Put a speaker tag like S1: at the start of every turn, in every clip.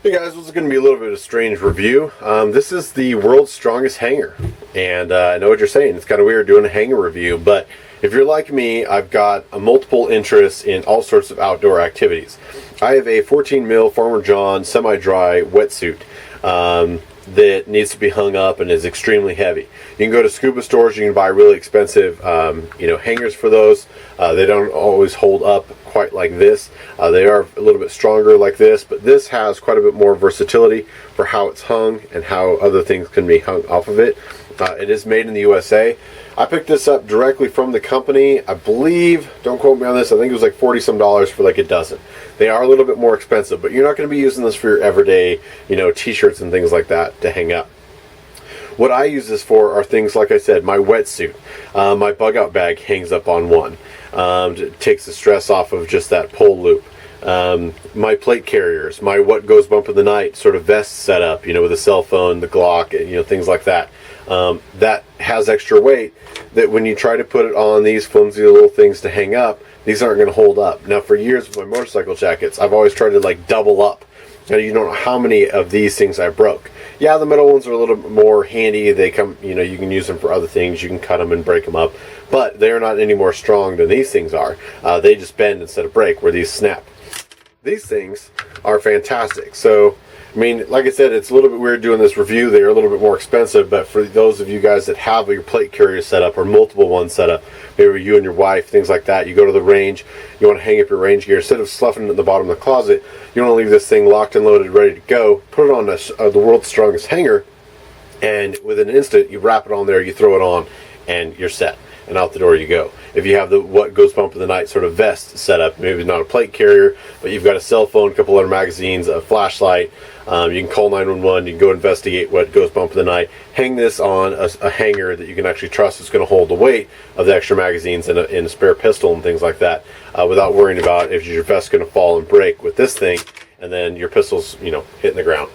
S1: Hey guys, this is going to be a little bit of a strange review. This is the world's strongest hanger, and I know what you're saying. It's kind of weird doing a hanger review, but if you're like me, I've got multiple interests in all sorts of outdoor activities. I have a 14 mil Farmer John semi-dry wetsuit that needs to be hung up and is extremely heavy. You can go to scuba stores, you can buy really expensive hangers for those. They don't always hold up quite like this. They are a little bit stronger like this, but this has quite a bit more versatility for how it's hung and how other things can be hung off of it. It is made in the USA. I picked this up directly from the company. I believe, don't quote me on this, I think it was like 40 some dollars for like a dozen. They are a little bit more expensive, but you're not going to be using this for your everyday, t-shirts and things like that to hang up. What I use this for are things like I said, my wetsuit. My bug out bag hangs up on one. It takes the stress off of just that pull loop. My plate carriers, my what goes bump in the night sort of vest setup, with a cell phone, the Glock, things like that. That has extra weight that when you try to put it on these flimsy little things to hang up, these aren't going to hold up. Now for years with my motorcycle jackets, I've always tried to like double up. Now you don't know how many of these things I broke. Yeah, the metal ones are a little bit more handy. They come, you can use them for other things. You can cut them and break them up, but they are not any more strong than these things are. They just bend instead of break, where these snap. These things are fantastic. So, like I said, it's a little bit weird doing this review. They are a little bit more expensive, but for those of you guys that have your plate carrier set up or multiple ones set up, maybe you and your wife, things like that, you go to the range, you want to hang up your range gear, instead of sloughing it at the bottom of the closet, you want to leave this thing locked and loaded, ready to go, put it on the world's strongest hanger, and within an instant, you wrap it on there, you throw it on, and you're set. And out the door you go. If you have the what goes bump in the night sort of vest set up, maybe not a plate carrier, but you've got a cell phone, a couple other magazines, a flashlight, you can call 911, you can go investigate what goes bump in the night, hang this on a hanger that you can actually trust is going to hold the weight of the extra magazines and a spare pistol and things like that, without worrying about if your vest's going to fall and break with this thing, and then your pistol's, hitting the ground.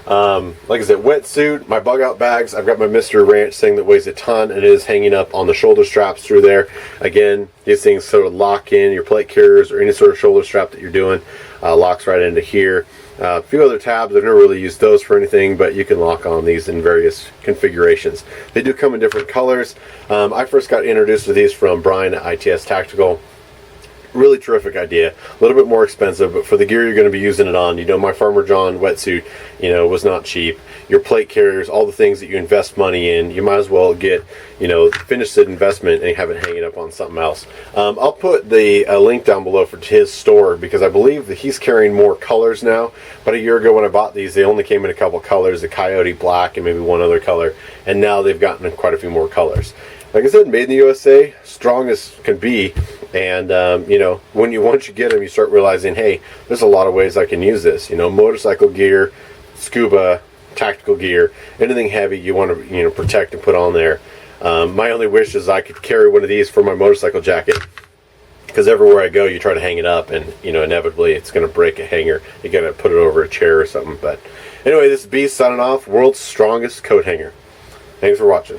S1: Like I said, wetsuit, my bug out bags, I've got my Mr. Ranch thing that weighs a ton and it is hanging up on the shoulder straps through there. Again, these things sort of lock in your plate carriers or any sort of shoulder strap that you're doing, locks right into here. A few other tabs, I've never really used those for anything, but you can lock on these in various configurations. They do come in different colors. I first got introduced to these from Brian at ITS Tactical. Really terrific idea. A little bit more expensive, but for the gear you're going to be using it on, my Farmer John wetsuit, was not cheap. Your plate carriers, all the things that you invest money in, you might as well get, finish the investment and have it hanging up on something else. I'll put the link down below for his store, because I believe that he's carrying more colors now. But a year ago when I bought these, they only came in a couple colors, the Coyote Black and maybe one other color, and now they've gotten quite a few more colors. Like I said, made in the USA, strong as can be, and once you get them, you start realizing, hey, there's a lot of ways I can use this. Motorcycle gear, scuba, tactical gear, anything heavy you want to protect and put on there. My only wish is I could carry one of these for my motorcycle jacket, because everywhere I go, you try to hang it up, and inevitably it's going to break a hanger. You got to put it over a chair or something. But anyway, this is Beast signing off, world's strongest coat hanger. Thanks for watching.